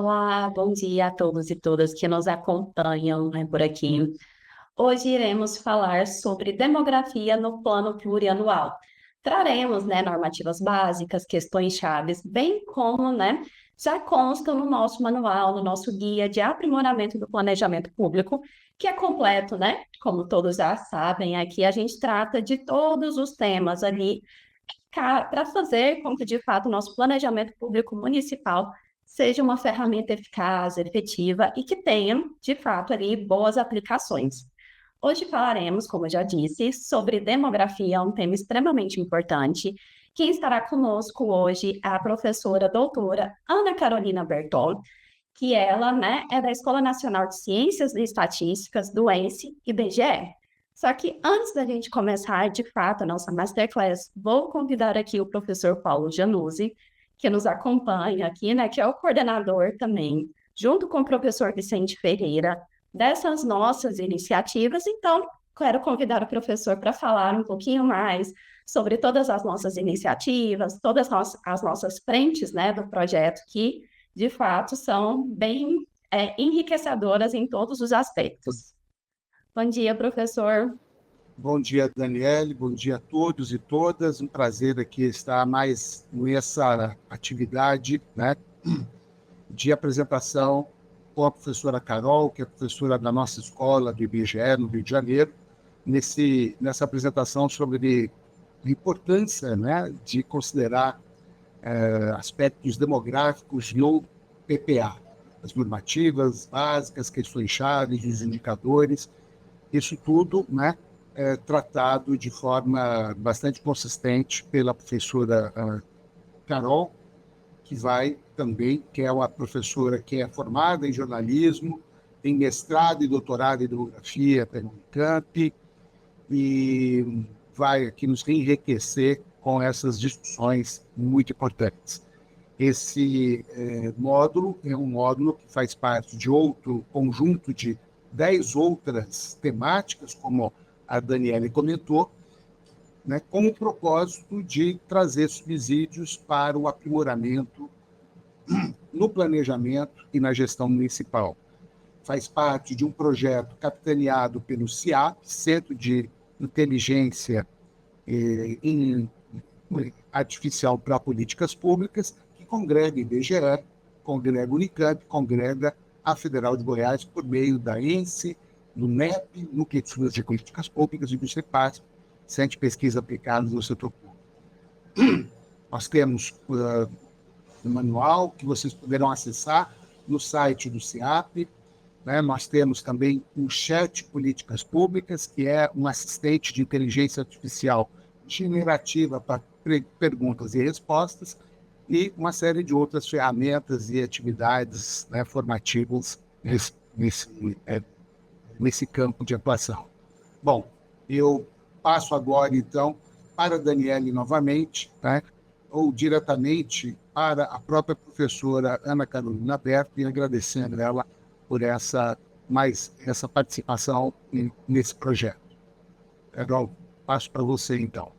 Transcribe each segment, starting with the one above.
Olá, bom dia a todos e todas que nos acompanham, né, por aqui. Hoje iremos falar sobre demografia no plano plurianual. Traremos, né, normativas básicas, questões chaves, bem como, né, já constam no nosso manual, no nosso guia de aprimoramento do planejamento público, que é completo, né? Como todos já sabem, aqui a gente trata de todos os temas ali para fazer com que, de fato, o nosso planejamento público municipal seja uma ferramenta eficaz, efetiva e que tenha, de fato, ali boas aplicações. Hoje falaremos, como eu já disse, sobre demografia, um tema extremamente importante. Quem estará conosco hoje é a professora doutora Ana Carolina Berton, que ela, né, é da Escola Nacional de Ciências e Estatísticas do ENSE e IBGE. Só que antes da gente começar, de fato, a nossa masterclass, vou convidar aqui o professor Paulo Januzzi, que nos acompanha aqui, né, que é o coordenador também, junto com o professor Vicente Ferreira, dessas nossas iniciativas. Então, quero convidar o professor para falar um pouquinho mais sobre todas as nossas iniciativas, todas as nossas frentes, né, do projeto que de fato, são bem enriquecedoras em todos os aspectos. Bom dia, professor. Bom dia, Daniele. Bom dia a todos e todas. Um prazer aqui estar mais nessa atividade, né, de apresentação com a professora Carol, que é professora da nossa escola do IBGE, no Rio de Janeiro, nessa apresentação sobre a importância, né, de considerar aspectos demográficos no PPA, as normativas básicas, questões chaves, os indicadores. Isso tudo, né, é tratado de forma bastante consistente pela professora Carol, que é uma professora que é formada em jornalismo, tem mestrado e doutorado em demografia pela Unicamp, e vai aqui nos enriquecer com essas discussões muito importantes. Esse módulo é um módulo que faz parte de outro conjunto de 10 outras temáticas, como a Daniele comentou, né, com o propósito de trazer subsídios para o aprimoramento no planejamento e na gestão municipal. Faz parte de um projeto capitaneado pelo CIAP, Centro de Inteligência Artificial para Políticas Públicas, que congrega IBGE, congrega Unicamp, congrega a Federal de Goiás por meio da ENSE, do NEP, Núcleo de Estudos de Políticas Públicas, e do CEPAS, Centro de Pesquisa Aplicada no Setor Público. Nós temos um manual que vocês poderão acessar no site do CIAP, né? Nós temos também o Chat Políticas Públicas, que é um assistente de inteligência artificial generativa para perguntas e respostas, e uma série de outras ferramentas e atividades, né, formativas nesse campo de atuação. Bom, eu passo agora, então, para a Daniele novamente, né, ou diretamente para a própria professora Ana Carolina Berto, e agradecendo ela por essa participação nesse projeto. Carol, passo para você, então.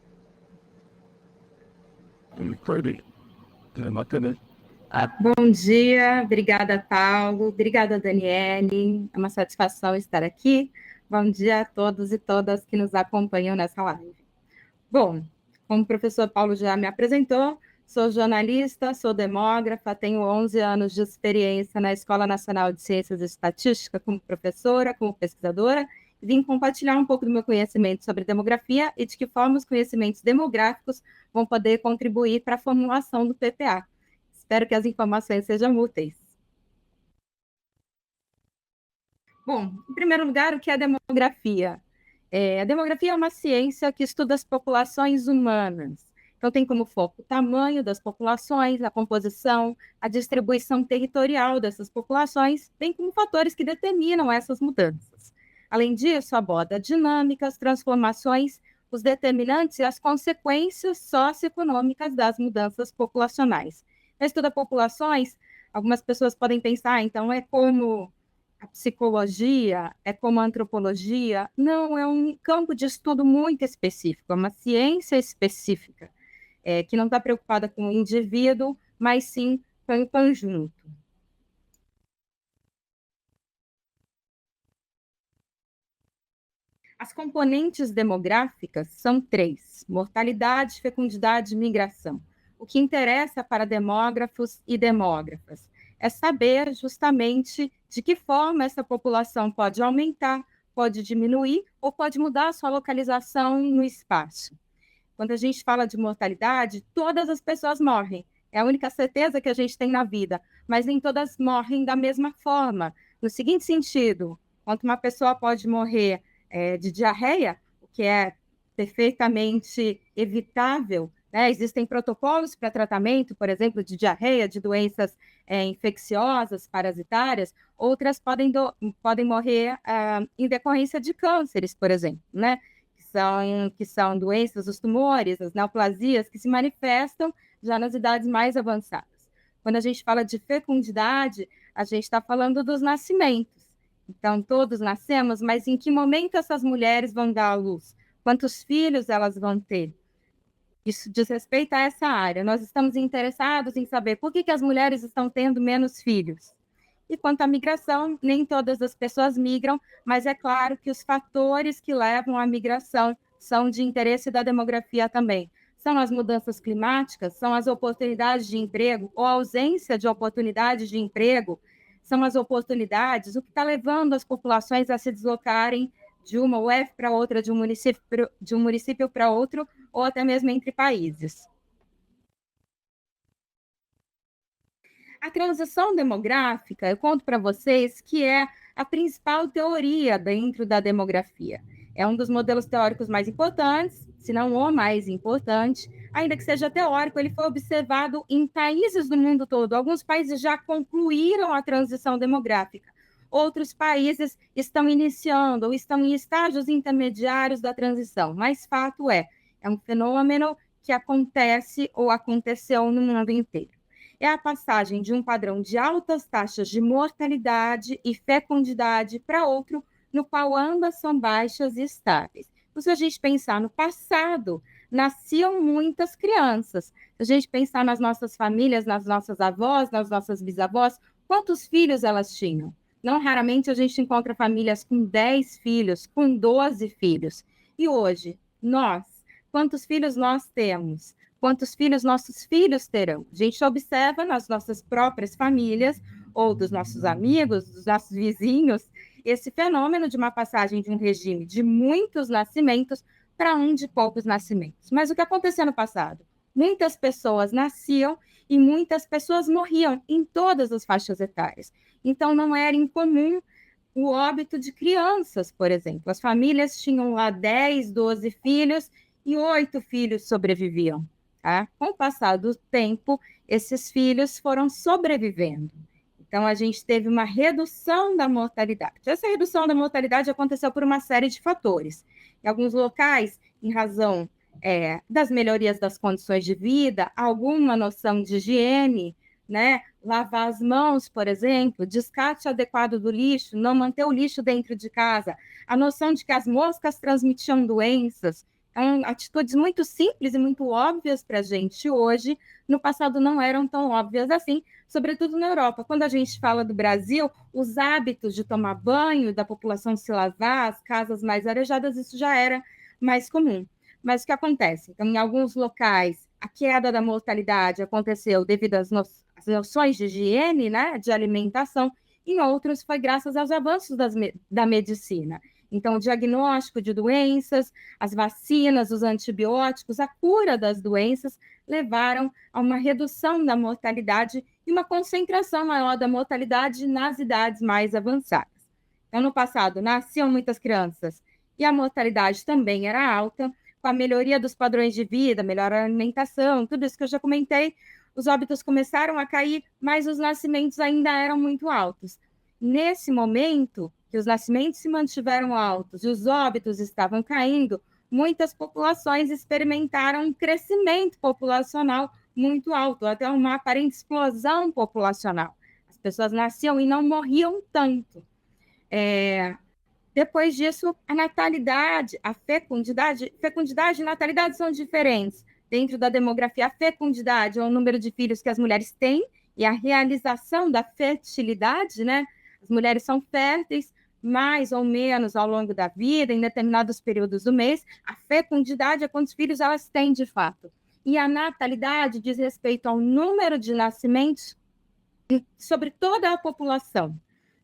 Bom dia, obrigada, Paulo, obrigada, Daniele, é uma satisfação estar aqui. Bom dia a todos e todas que nos acompanham nessa live. Bom, como o professor Paulo já me apresentou, sou jornalista, sou demógrafa, tenho 11 anos de experiência na Escola Nacional de Ciências e Estatística como professora, como pesquisadora, e vim compartilhar um pouco do meu conhecimento sobre demografia e de que forma os conhecimentos demográficos vão poder contribuir para a formulação do PPA. Espero que as informações sejam úteis. Bom, em primeiro lugar, o que é demografia? A demografia é uma ciência que estuda as populações humanas. Então, tem como foco o tamanho das populações, a composição, a distribuição territorial dessas populações, bem como fatores que determinam essas mudanças. Além disso, aborda dinâmicas, transformações, os determinantes e as consequências socioeconômicas das mudanças populacionais. Estuda populações, algumas pessoas podem pensar, então é como a psicologia, é como a antropologia. Não, é um campo de estudo muito específico, é uma ciência específica, que não está preocupada com o indivíduo, mas sim com o conjunto. As componentes demográficas são 3: mortalidade, fecundidade e migração. O que interessa para demógrafos e demógrafas é saber justamente de que forma essa população pode aumentar, pode diminuir ou pode mudar a sua localização no espaço. Quando a gente fala de mortalidade, todas as pessoas morrem. É a única certeza que a gente tem na vida, mas nem todas morrem da mesma forma. No seguinte sentido, quanto uma pessoa pode morrer de diarreia, o que é perfeitamente evitável, né? Existem protocolos para tratamento, por exemplo, de diarreia, de doenças infecciosas, parasitárias. Outras podem morrer em decorrência de cânceres, por exemplo, né? Que são doenças, os tumores, as neoplasias, que se manifestam já nas idades mais avançadas. Quando a gente fala de fecundidade, a gente está falando dos nascimentos. Então, todos nascemos, mas em que momento essas mulheres vão dar à luz? Quantos filhos elas vão ter? Isso diz respeito a essa área. Nós estamos interessados em saber por que as mulheres estão tendo menos filhos. E quanto à migração, nem todas as pessoas migram, mas é claro que os fatores que levam à migração são de interesse da demografia também. São as mudanças climáticas, são as oportunidades de emprego ou a ausência de oportunidades de emprego, são as oportunidades, o que está levando as populações a se deslocarem de uma UF para outra, de um município para outro, ou até mesmo entre países. A transição demográfica, eu conto para vocês que é a principal teoria dentro da demografia. É um dos modelos teóricos mais importantes, se não o mais importante. Ainda que seja teórico, ele foi observado em países do mundo todo. Alguns países já concluíram a transição demográfica. Outros países estão iniciando ou estão em estágios intermediários da transição. Mas fato é um fenômeno que acontece ou aconteceu no mundo inteiro. É a passagem de um padrão de altas taxas de mortalidade e fecundidade para outro, no qual ambas são baixas e estáveis. Então, se a gente pensar no passado, nasciam muitas crianças. Se a gente pensar nas nossas famílias, nas nossas avós, nas nossas bisavós, quantos filhos elas tinham? Não raramente a gente encontra famílias com 10 filhos, com 12 filhos. E hoje, quantos filhos nós temos? Quantos filhos nossos filhos terão? A gente observa nas nossas próprias famílias, ou dos nossos amigos, dos nossos vizinhos, esse fenômeno de uma passagem de um regime de muitos nascimentos para um de poucos nascimentos. Mas o que aconteceu no passado? Muitas pessoas nasciam e muitas pessoas morriam em todas as faixas etárias. Então, não era incomum o óbito de crianças, por exemplo. As famílias tinham lá 10, 12 filhos e 8 filhos sobreviviam. Tá? Com o passar do tempo, esses filhos foram sobrevivendo. Então, a gente teve uma redução da mortalidade. Essa redução da mortalidade aconteceu por uma série de fatores. Em alguns locais, em razão das melhorias das condições de vida, alguma noção de higiene, né? Lavar as mãos, por exemplo, descarte adequado do lixo, não manter o lixo dentro de casa, a noção de que as moscas transmitiam doenças. Atitudes muito simples e muito óbvias para a gente hoje, no passado não eram tão óbvias assim, sobretudo na Europa. Quando a gente fala do Brasil, os hábitos de tomar banho, da população se lavar, as casas mais arejadas, isso já era mais comum. Mas o que acontece? Então, em alguns locais, a queda da mortalidade aconteceu devido às noções de higiene, né, de alimentação, em outros foi graças aos avanços da medicina. Então, o diagnóstico de doenças, as vacinas, os antibióticos, a cura das doenças levaram a uma redução da mortalidade e uma concentração maior da mortalidade nas idades mais avançadas. Então, no passado, nasciam muitas crianças e a mortalidade também era alta. Com a melhoria dos padrões de vida, melhor alimentação, tudo isso que eu já comentei, os óbitos começaram a cair, mas os nascimentos ainda eram muito altos. Nesse momento, que os nascimentos se mantiveram altos e os óbitos estavam caindo, muitas populações experimentaram um crescimento populacional muito alto, até uma aparente explosão populacional. As pessoas nasciam e não morriam tanto. Depois disso, a natalidade, a fecundidade e natalidade são diferentes. Dentro da demografia, a fecundidade é o número de filhos que as mulheres têm e a realização da fertilidade, né? As mulheres são férteis, mais ou menos ao longo da vida, em determinados períodos do mês. A fecundidade é quantos filhos elas têm de fato. E a natalidade diz respeito ao número de nascimentos sobre toda a população,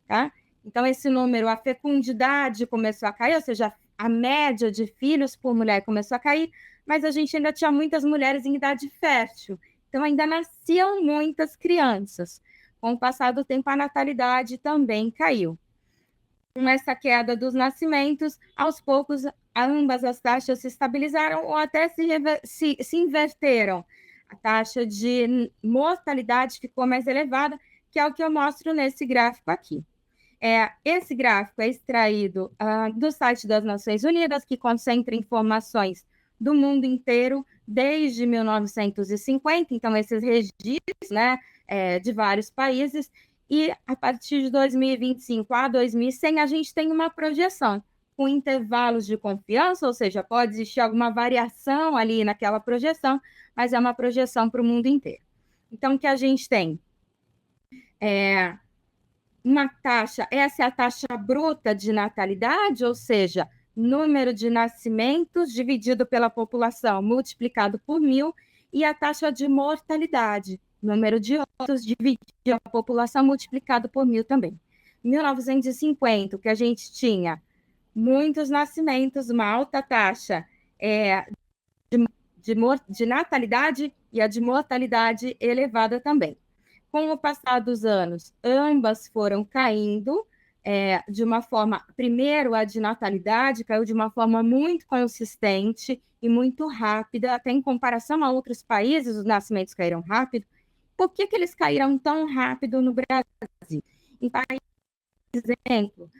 tá? Então, esse número, a fecundidade começou a cair, ou seja, a média de filhos por mulher começou a cair, mas a gente ainda tinha muitas mulheres em idade fértil, então ainda nasciam muitas crianças. Com o passar do tempo, a natalidade também caiu. Com essa queda dos nascimentos, aos poucos, ambas as taxas se estabilizaram ou até se inverteram. A taxa de mortalidade ficou mais elevada, que é o que eu mostro nesse gráfico aqui. Esse gráfico é extraído do site das Nações Unidas, que concentra informações do mundo inteiro desde 1950, então esses registros, né, de vários países, e a partir de 2025 a 2100 a gente tem uma projeção com intervalos de confiança, ou seja, pode existir alguma variação ali naquela projeção, mas é uma projeção para o mundo inteiro. Então, o que a gente tem? Uma taxa, essa é a taxa bruta de natalidade, ou seja, número de nascimentos dividido pela população multiplicado por 1.000, e a taxa de mortalidade, número de óbitos dividido pela população multiplicado por 1.000 também. Em 1950, o que a gente tinha? Muitos nascimentos, uma alta taxa de natalidade e a de mortalidade elevada também. Com o passar dos anos, ambas foram caindo de uma forma... Primeiro, a de natalidade caiu de uma forma muito consistente e muito rápida, até em comparação a outros países, os nascimentos caíram rápido. Por que eles caíram tão rápido no Brasil? Em países, por exemplo,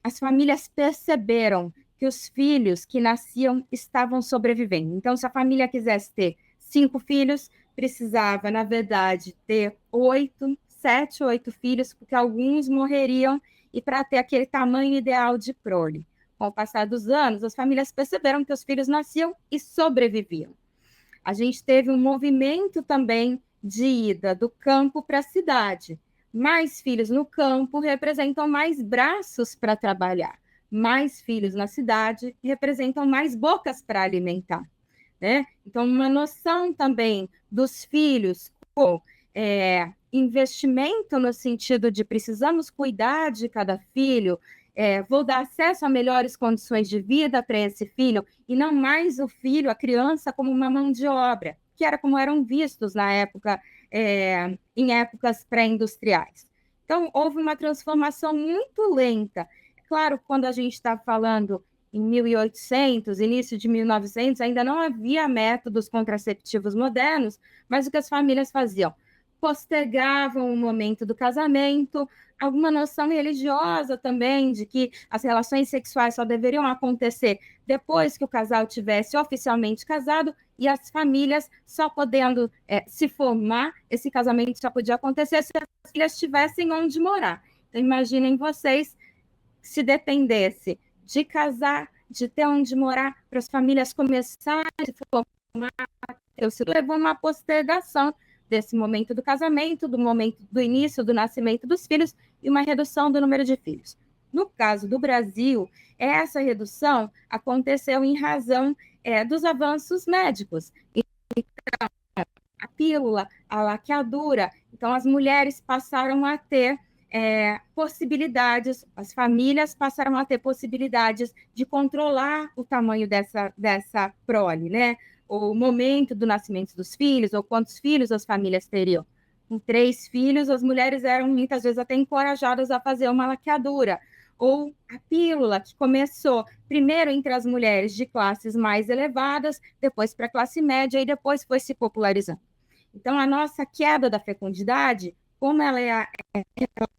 as famílias perceberam que os filhos que nasciam estavam sobrevivendo. Então, se a família quisesse ter 5 filhos, precisava, na verdade, ter 7, 8 filhos, porque alguns morreriam, e para ter aquele tamanho ideal de prole. Com o passar dos anos, as famílias perceberam que os filhos nasciam e sobreviviam. A gente teve um movimento também de ida do campo para a cidade. Mais filhos no campo representam mais braços para trabalhar. Mais filhos na cidade representam mais bocas para alimentar. Né? Então, uma noção também dos filhos com investimento no sentido de precisamos cuidar de cada filho, vou dar acesso a melhores condições de vida para esse filho, e não mais o filho, a criança, como uma mão de obra, que era como eram vistos na época, em épocas pré-industriais. Então, houve uma transformação muito lenta. Claro, quando a gente está falando em 1800, início de 1900, ainda não havia métodos contraceptivos modernos, mas o que as famílias faziam? Postergavam o momento do casamento, alguma noção religiosa também de que as relações sexuais só deveriam acontecer depois que o casal tivesse oficialmente casado, e as famílias só podendo se formar, esse casamento só podia acontecer se as filhas tivessem onde morar. Então, imaginem vocês, se dependesse de casar, de ter onde morar, para as famílias começarem a se formar, levou uma postergação desse momento do casamento, do momento do início do nascimento dos filhos, e uma redução do número de filhos. No caso do Brasil, essa redução aconteceu em razão dos avanços médicos. Então, a pílula, a laqueadura, então as mulheres passaram a ter possibilidades, as famílias passaram a ter possibilidades de controlar o tamanho dessa prole, né? O momento do nascimento dos filhos, ou quantos filhos as famílias teriam. Com 3 filhos, as mulheres eram muitas vezes até encorajadas a fazer uma laqueadura, ou a pílula, que começou primeiro entre as mulheres de classes mais elevadas, depois para a classe média, e depois foi se popularizando. Então, a nossa queda da fecundidade, como ela é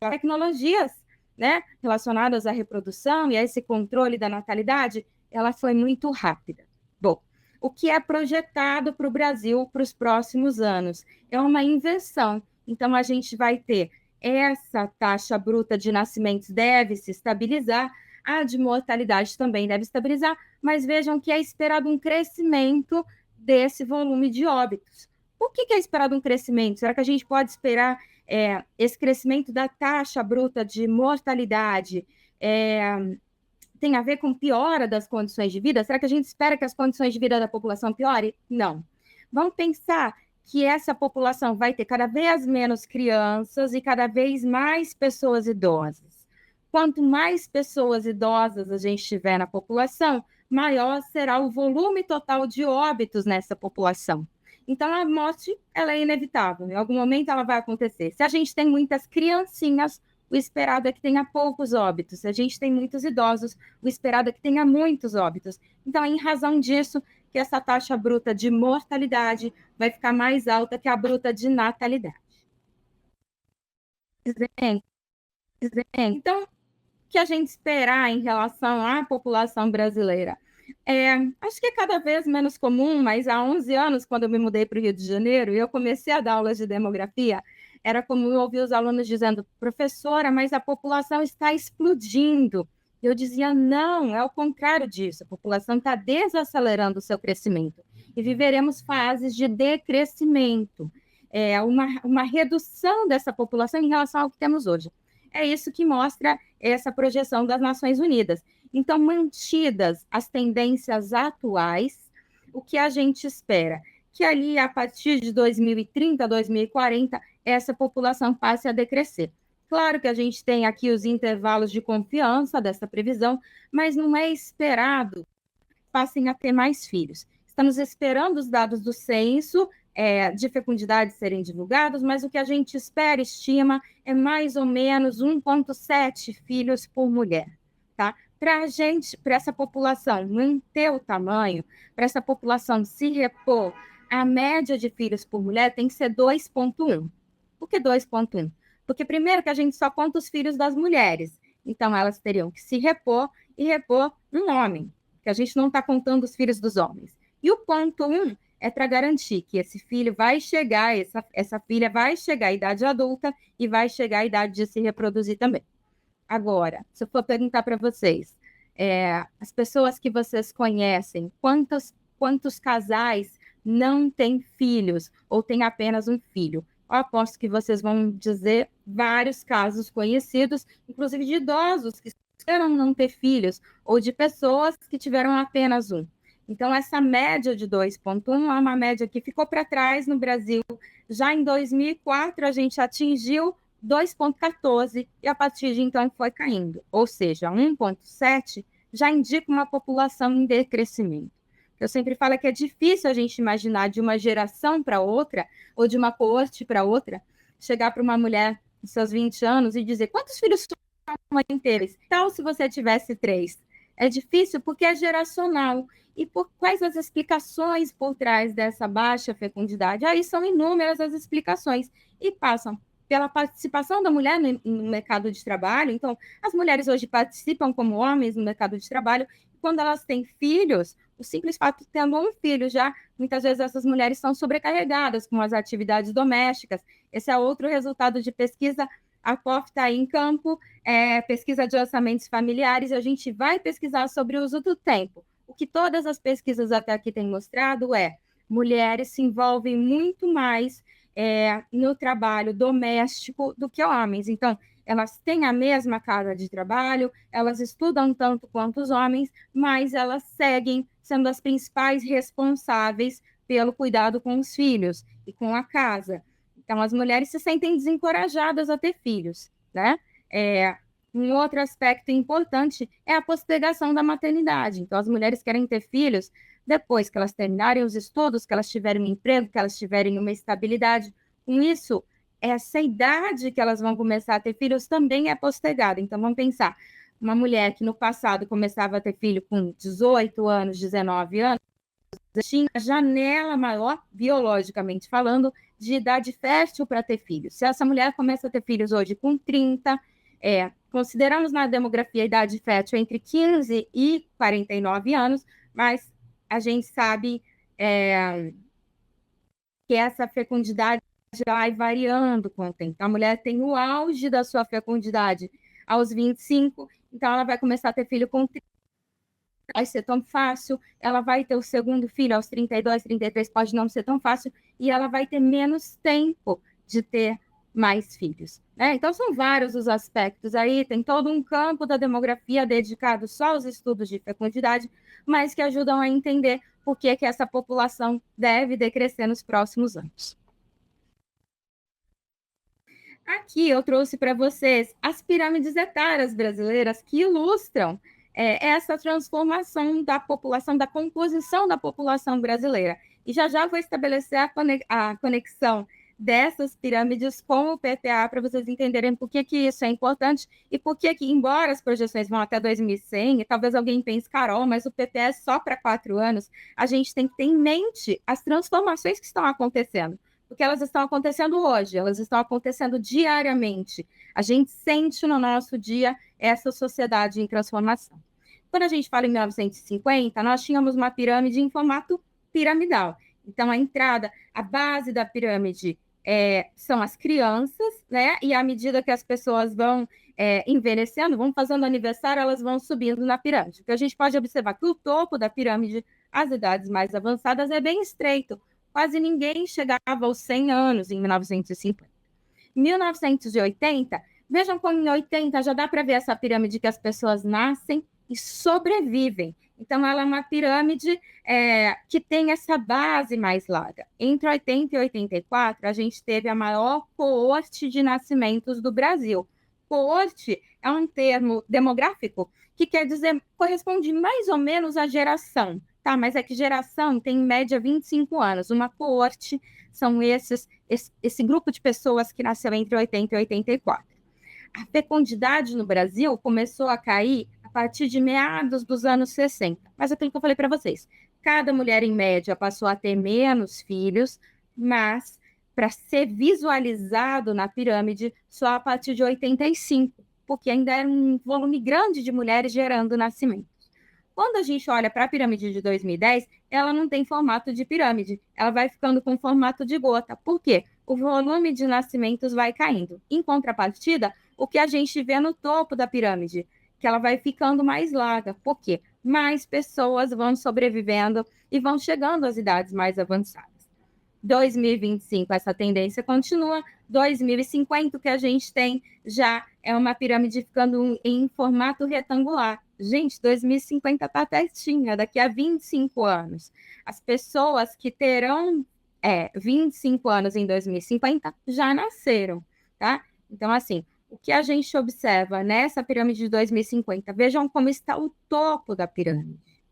tecnologias, né, relacionadas à reprodução e a esse controle da natalidade, ela foi muito rápida. Bom, o que é projetado para o Brasil para os próximos anos? É uma inversão. Então, a gente vai ter essa taxa bruta de nascimentos deve se estabilizar, a de mortalidade também deve estabilizar, mas vejam que é esperado um crescimento desse volume de óbitos. Por que é esperado um crescimento? Será que a gente pode esperar esse crescimento da taxa bruta de mortalidade tem a ver com piora das condições de vida? Será que a gente espera que as condições de vida da população piorem? Não. Vamos pensar que essa população vai ter cada vez menos crianças e cada vez mais pessoas idosas. Quanto mais pessoas idosas a gente tiver na população, maior será o volume total de óbitos nessa população. Então, a morte ela é inevitável, em algum momento ela vai acontecer. Se a gente tem muitas criancinhas, o esperado é que tenha poucos óbitos. Se a gente tem muitos idosos, o esperado é que tenha muitos óbitos. Então, é em razão disso que essa taxa bruta de mortalidade vai ficar mais alta que a bruta de natalidade. Então, o que a gente esperar em relação à população brasileira? Acho que é cada vez menos comum, mas há 11 anos, quando eu me mudei para o Rio de Janeiro, e eu comecei a dar aulas de demografia, era comum ouvir os alunos dizendo, professora, mas a população está explodindo. Eu dizia, não, é o contrário disso, a população está desacelerando o seu crescimento. E viveremos fases de decrescimento, uma redução dessa população em relação ao que temos hoje. É isso que mostra essa projeção das Nações Unidas. Então, mantidas as tendências atuais, o que a gente espera? Que ali, a partir de 2030, 2040, essa população passe a decrescer. Claro que a gente tem aqui os intervalos de confiança dessa previsão, mas não é esperado que passem a ter mais filhos. Estamos esperando os dados do censo de fecundidade serem divulgados, mas o que a gente espera, estima, é mais ou menos 1,7 filhos por mulher, tá? Para essa população manter o tamanho, para essa população se repor, a média de filhos por mulher tem que ser 2,1. Por que 2,1? Porque primeiro que a gente só conta os filhos das mulheres, então elas teriam que se repor e repor um homem, que a gente não está contando os filhos dos homens. E o ponto 1 é para garantir que esse filho vai chegar, essa filha vai chegar à idade adulta e vai chegar à idade de se reproduzir também. Agora, se eu for perguntar para vocês, as pessoas que vocês conhecem, quantos casais não têm filhos ou têm apenas um filho? Eu aposto que vocês vão dizer vários casos conhecidos, inclusive de idosos que esperam não ter filhos ou de pessoas que tiveram apenas um. Então, essa média de 2,1 é uma média que ficou para trás no Brasil. Já em 2004, a gente atingiu 2,14 e a partir de então foi caindo. Ou seja, 1,7 já indica uma população em decrescimento. Eu sempre falo que é difícil a gente imaginar de uma geração para outra, ou de uma coorte para outra, chegar para uma mulher de seus 20 anos e dizer quantos filhos sua mãe teve? Tal se você tivesse 3. É difícil porque é geracional. E por quais as explicações por trás dessa baixa fecundidade? Aí são inúmeras as explicações e passam pela participação da mulher no mercado de trabalho. Então, as mulheres hoje participam como homens no mercado de trabalho. Quando elas têm filhos, o simples fato de ter um filho já, muitas vezes essas mulheres são sobrecarregadas com as atividades domésticas. Esse é outro resultado de pesquisa. A POF está aí em campo, pesquisa de orçamentos familiares, e a gente vai pesquisar sobre o uso do tempo. O que todas as pesquisas até aqui têm mostrado é mulheres se envolvem muito mais no trabalho doméstico do que homens. Então, elas têm a mesma carga de trabalho, elas estudam tanto quanto os homens, mas elas seguem sendo as principais responsáveis pelo cuidado com os filhos e com a casa. Então, as mulheres se sentem desencorajadas a ter filhos, né? Um outro aspecto importante é a postergação da maternidade. Então, as mulheres querem ter filhos depois que elas terminarem os estudos, que elas tiverem um emprego, que elas tiverem uma estabilidade. Com isso, essa idade que elas vão começar a ter filhos também é postergada. Então, vamos pensar, uma mulher que no passado começava a ter filho com 18 anos, 19 anos, tinha janela maior, biologicamente falando, de idade fértil para ter filhos. Se essa mulher começa a ter filhos hoje com 30, consideramos na demografia a idade fértil entre 15 e 49 anos, mas a gente sabe que essa fecundidade vai variando com o tempo. A mulher tem o auge da sua fecundidade aos 25, então ela vai começar a ter filho com 30, vai ser tão fácil, ela vai ter o segundo filho aos 32, 33, pode não ser tão fácil, e ela vai ter menos tempo de ter mais filhos, né? Então, são vários os aspectos aí, tem todo um campo da demografia dedicado só aos estudos de fecundidade, mas que ajudam a entender por que essa população deve decrescer nos próximos anos. Aqui eu trouxe para vocês as pirâmides etárias brasileiras que ilustram essa transformação da população, da composição da população brasileira. E já vou estabelecer a conexão dessas pirâmides com o PPA para vocês entenderem por que isso é importante e por que, embora as projeções vão até 2100, e talvez alguém pense, Carol, mas o PPA é só para 4 anos, a gente tem que ter em mente as transformações que estão acontecendo, porque elas estão acontecendo hoje, elas estão acontecendo diariamente. A gente sente no nosso dia essa sociedade em transformação. Quando a gente fala em 1950, nós tínhamos uma pirâmide em formato piramidal. Então, a entrada, a base da pirâmide são as crianças, né? E à medida que as pessoas vão envelhecendo, vão fazendo aniversário, elas vão subindo na pirâmide. Porque a gente pode observar que o topo da pirâmide, as idades mais avançadas, é bem estreito. Quase ninguém chegava aos 100 anos em 1950. Em 1980, vejam como em 80 já dá para ver essa pirâmide que as pessoas nascem e sobrevivem. Então, ela é uma pirâmide que tem essa base mais larga. Entre 80 e 84, a gente teve a maior coorte de nascimentos do Brasil. Coorte é um termo demográfico que quer dizer, corresponde mais ou menos à geração, tá? Mas é que geração tem em média 25 anos. Uma coorte são esse grupo de pessoas que nasceu entre 80 e 84. A fecundidade no Brasil começou a cair a partir de meados dos anos 60. Mas aquilo que eu falei para vocês, cada mulher, em média, passou a ter menos filhos, mas para ser visualizado na pirâmide só a partir de 85, porque ainda era um volume grande de mulheres gerando nascimentos. Quando a gente olha para a pirâmide de 2010, ela não tem formato de pirâmide, ela vai ficando com formato de gota. Por quê? O volume de nascimentos vai caindo. Em contrapartida, o que a gente vê no topo da pirâmide, que ela vai ficando mais larga. Por quê? Mais pessoas vão sobrevivendo e vão chegando às idades mais avançadas. 2025, essa tendência continua. 2050, o que a gente tem já é uma pirâmide ficando em formato retangular. Gente, 2050 está pertinho, daqui a 25 anos. As pessoas que terão 25 anos em 2050 já nasceram, tá? Então, assim, o que a gente observa nessa pirâmide de 2050, vejam como está o topo da pirâmide.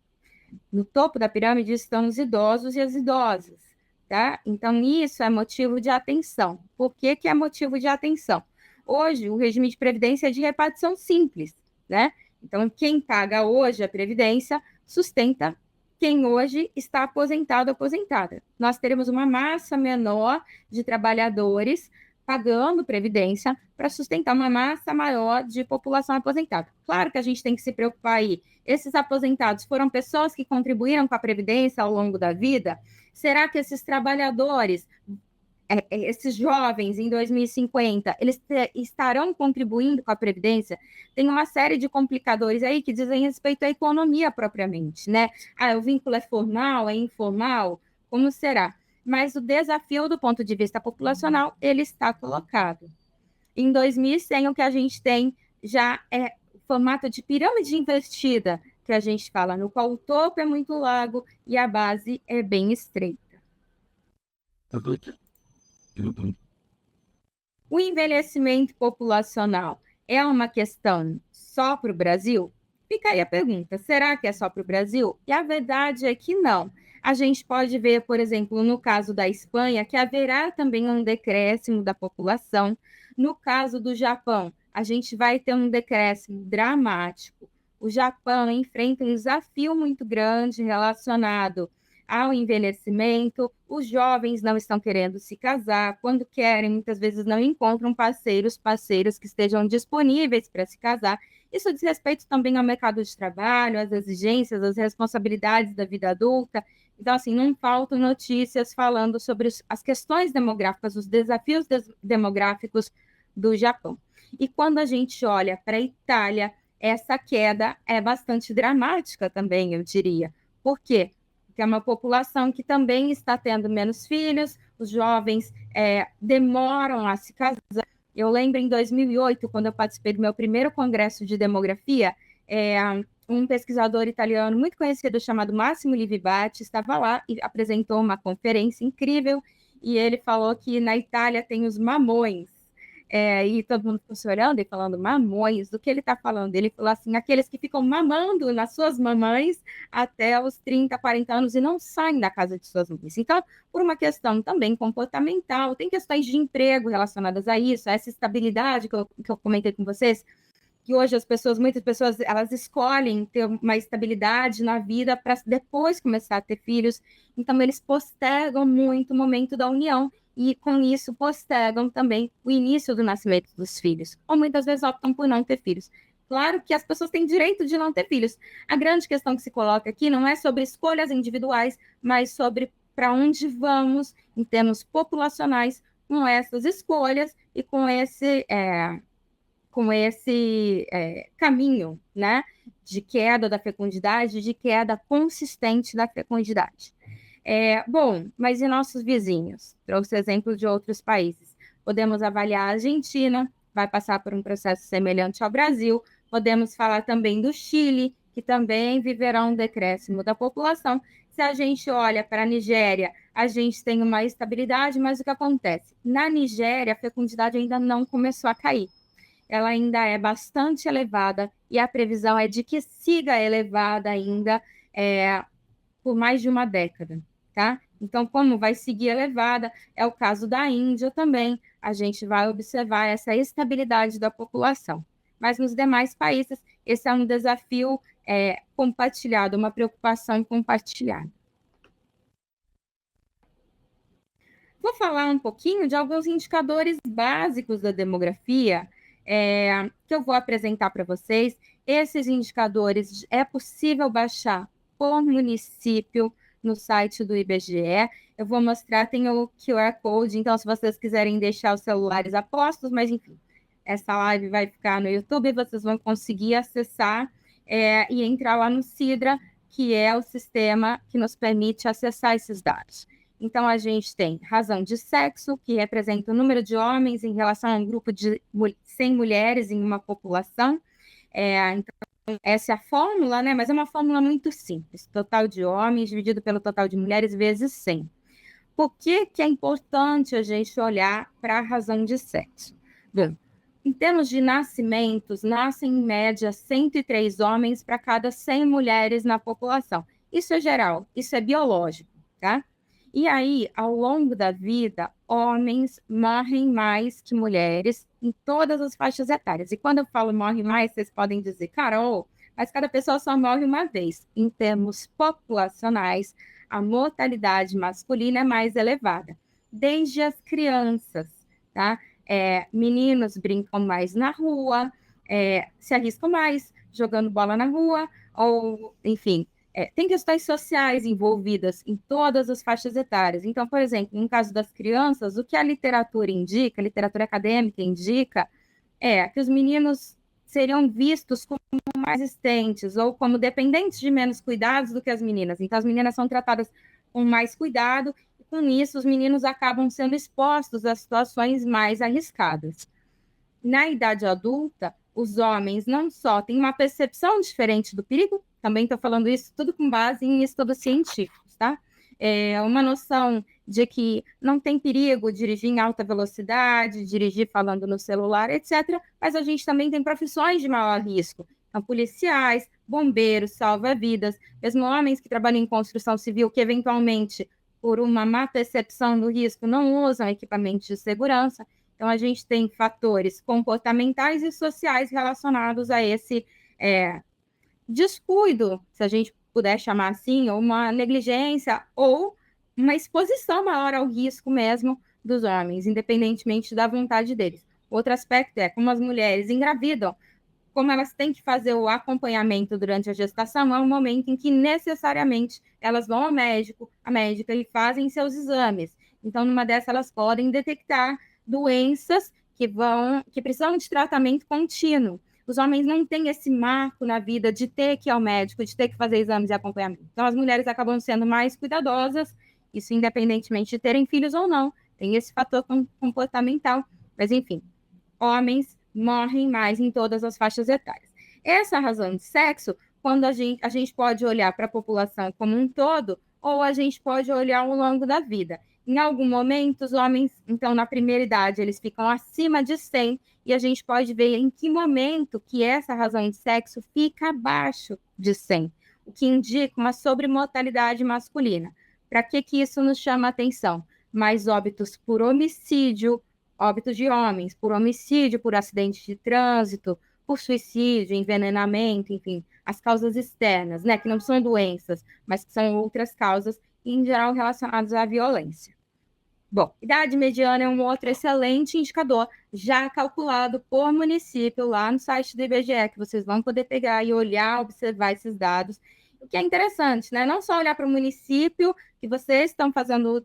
No topo da pirâmide estão os idosos e as idosas, tá? Então, isso é motivo de atenção. Por que é motivo de atenção? Hoje, o regime de previdência é de repartição simples, né? Então, quem paga hoje a previdência sustenta quem hoje está aposentado ou aposentada. Nós teremos uma massa menor de trabalhadores pagando previdência para sustentar uma massa maior de população aposentada. Claro que a gente tem que se preocupar aí. Esses aposentados foram pessoas que contribuíram com a previdência ao longo da vida? Será que esses trabalhadores, esses jovens em 2050, eles estarão contribuindo com a Previdência? Tem uma série de complicadores aí que dizem respeito à economia propriamente, né? O vínculo é formal, é informal? Como será? Mas o desafio do ponto de vista populacional, ele está colocado. Em 2100, o que a gente tem já é o formato de pirâmide invertida, que a gente fala, no qual o topo é muito largo e a base é bem estreita. O envelhecimento populacional é uma questão só para o Brasil? Fica aí a pergunta, será que é só para o Brasil? E a verdade é que não. A gente pode ver, por exemplo, no caso da Espanha, que haverá também um decréscimo da população. No caso do Japão, a gente vai ter um decréscimo dramático. O Japão enfrenta um desafio muito grande relacionado ao envelhecimento. Os jovens não estão querendo se casar, quando querem, muitas vezes não encontram parceiros que estejam disponíveis para se casar. Isso diz respeito também ao mercado de trabalho, às exigências, às responsabilidades da vida adulta. Então, assim, não faltam notícias falando sobre as questões demográficas, os desafios demográficos do Japão. E quando a gente olha para a Itália, essa queda é bastante dramática também, eu diria. Por quê? que é uma população que também está tendo menos filhos, os jovens demoram a se casar. Eu lembro em 2008, quando eu participei do meu primeiro congresso de demografia, um pesquisador italiano muito conhecido chamado Massimo Livibati estava lá e apresentou uma conferência incrível, e ele falou que na Itália tem os mamões, e todo mundo ficou se olhando e falando, mamões, do que ele está falando? Ele falou assim, aqueles que ficam mamando nas suas mamães até os 30, 40 anos e não saem da casa de suas mães. Então, por uma questão também comportamental, tem questões de emprego relacionadas a isso, a essa estabilidade que eu comentei com vocês, que hoje muitas pessoas, elas escolhem ter uma estabilidade na vida para depois começar a ter filhos, então eles postergam muito o momento da união, e com isso postergam também o início do nascimento dos filhos, ou muitas vezes optam por não ter filhos. Claro que as pessoas têm direito de não ter filhos. A grande questão que se coloca aqui não é sobre escolhas individuais, mas sobre para onde vamos em termos populacionais com essas escolhas e com esse caminho, né, de queda da fecundidade, de queda consistente da fecundidade. Bom, mas e nossos vizinhos? Trouxe exemplos de outros países. Podemos avaliar a Argentina, vai passar por um processo semelhante ao Brasil. Podemos falar também do Chile, que também viverá um decréscimo da população. Se a gente olha para a Nigéria, a gente tem uma estabilidade, mas o que acontece? Na Nigéria, a fecundidade ainda não começou a cair. Ela ainda é bastante elevada e a previsão é de que siga elevada ainda por mais de uma década, tá? Então, como vai seguir elevada, é o caso da Índia também, a gente vai observar essa estabilidade da população. Mas nos demais países, esse é um desafio compartilhado, uma preocupação compartilhada. Vou falar um pouquinho de alguns indicadores básicos da demografia, que eu vou apresentar para vocês. Esses indicadores é possível baixar por município no site do IBGE. Eu vou mostrar, tem o QR Code, então se vocês quiserem deixar os celulares a postos, mas enfim, essa live vai ficar no YouTube, vocês vão conseguir acessar e entrar lá no Sidra, que é o sistema que nos permite acessar esses dados. Então, a gente tem razão de sexo, que representa o número de homens em relação a um grupo de 100 mulheres em uma população. Então, essa é a fórmula, né? Mas é uma fórmula muito simples. Total de homens dividido pelo total de mulheres vezes 100. Por que é importante a gente olhar para a razão de sexo? Bom, em termos de nascimentos, nascem em média 103 homens para cada 100 mulheres na população. Isso é geral, isso é biológico, tá? E aí, ao longo da vida, homens morrem mais que mulheres em todas as faixas etárias. E quando eu falo morre mais, vocês podem dizer, Carol, mas cada pessoa só morre uma vez. Em termos populacionais, a mortalidade masculina é mais elevada, desde as crianças, tá? Meninos brincam mais na rua, se arriscam mais jogando bola na rua, ou, enfim, tem questões sociais envolvidas em todas as faixas etárias. Então, por exemplo, no caso das crianças, o que a literatura indica, a literatura acadêmica indica, é que os meninos seriam vistos como mais resistentes ou como dependentes de menos cuidados do que as meninas. Então, as meninas são tratadas com mais cuidado e, com isso, os meninos acabam sendo expostos a situações mais arriscadas. Na idade adulta, os homens não só têm uma percepção diferente do perigo, também estou falando isso tudo com base em estudos científicos, tá? Uma noção de que não tem perigo dirigir em alta velocidade, dirigir falando no celular, etc. Mas a gente também tem profissões de maior risco. Então, policiais, bombeiros, salva-vidas, mesmo homens que trabalham em construção civil, que eventualmente, por uma má percepção do risco, não usam equipamentos de segurança. Então, a gente tem fatores comportamentais e sociais relacionados a esse descuido, se a gente puder chamar assim, ou uma negligência, ou uma exposição maior ao risco mesmo dos homens, independentemente da vontade deles. Outro aspecto é como as mulheres engravidam, como elas têm que fazer o acompanhamento durante a gestação, é um momento em que necessariamente elas vão ao médico, a médica, e fazem seus exames. Então, numa dessas, elas podem detectar doenças que precisam de tratamento contínuo. Os homens não têm esse marco na vida de ter que ir ao médico, de ter que fazer exames e acompanhamento. Então, as mulheres acabam sendo mais cuidadosas, isso independentemente de terem filhos ou não, tem esse fator comportamental, mas enfim, homens morrem mais em todas as faixas etárias. Essa razão de sexo, quando a gente pode olhar para a população como um todo, ou a gente pode olhar ao longo da vida. Em algum momento, os homens, então, na primeira idade, eles ficam acima de 100, e a gente pode ver em que momento que essa razão de sexo fica abaixo de 100, o que indica uma sobremortalidade masculina. Para que isso nos chama a atenção? Mais óbitos por homicídio, óbitos de homens, por homicídio, por acidente de trânsito, por suicídio, envenenamento, enfim, as causas externas, né, que não são doenças, mas que são outras causas, em geral relacionadas à violência. Bom, idade mediana é um outro excelente indicador, já calculado por município lá no site do IBGE, que vocês vão poder pegar e olhar, observar esses dados. O que é interessante, né? Não só olhar para o município que vocês estão fazendo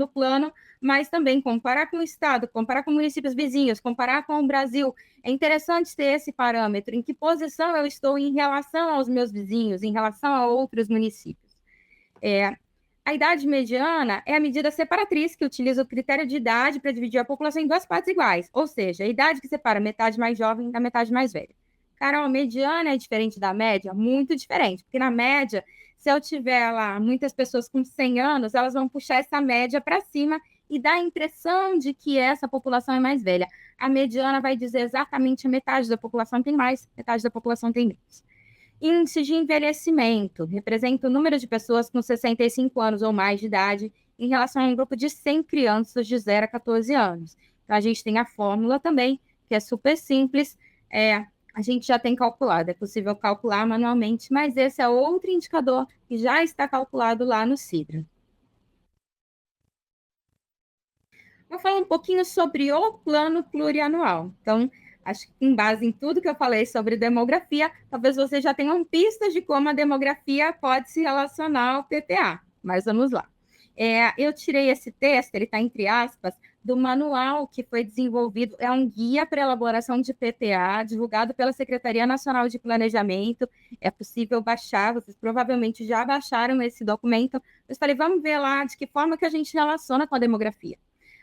o plano, mas também comparar com o estado, comparar com municípios vizinhos, comparar com o Brasil. É interessante ter esse parâmetro, em que posição eu estou em relação aos meus vizinhos, em relação a outros municípios. A idade mediana é a medida separatriz que utiliza o critério de idade para dividir a população em duas partes iguais, ou seja, a idade que separa a metade mais jovem da metade mais velha. Carol, mediana é diferente da média? Muito diferente, porque na média, se eu tiver lá muitas pessoas com 100 anos, elas vão puxar essa média para cima e dar a impressão de que essa população é mais velha. A mediana vai dizer exatamente a metade da população tem mais, metade da população tem menos. Índice de envelhecimento representa o número de pessoas com 65 anos ou mais de idade em relação a um grupo de 100 crianças de 0 a 14 anos. Então, a gente tem a fórmula também, que é super simples, a gente já tem calculado, é possível calcular manualmente, mas esse é outro indicador que já está calculado lá no Sidra. Vou falar um pouquinho sobre o plano plurianual. Então, acho que com base em tudo que eu falei sobre demografia, talvez vocês já tenham pistas de como a demografia pode se relacionar ao PPA, mas vamos lá. Eu tirei esse texto, ele está entre aspas, do manual que foi desenvolvido, é um guia para elaboração de PPA, divulgado pela Secretaria Nacional de Planejamento, é possível baixar, vocês provavelmente já baixaram esse documento, eu falei, vamos ver lá de que forma que a gente relaciona com a demografia.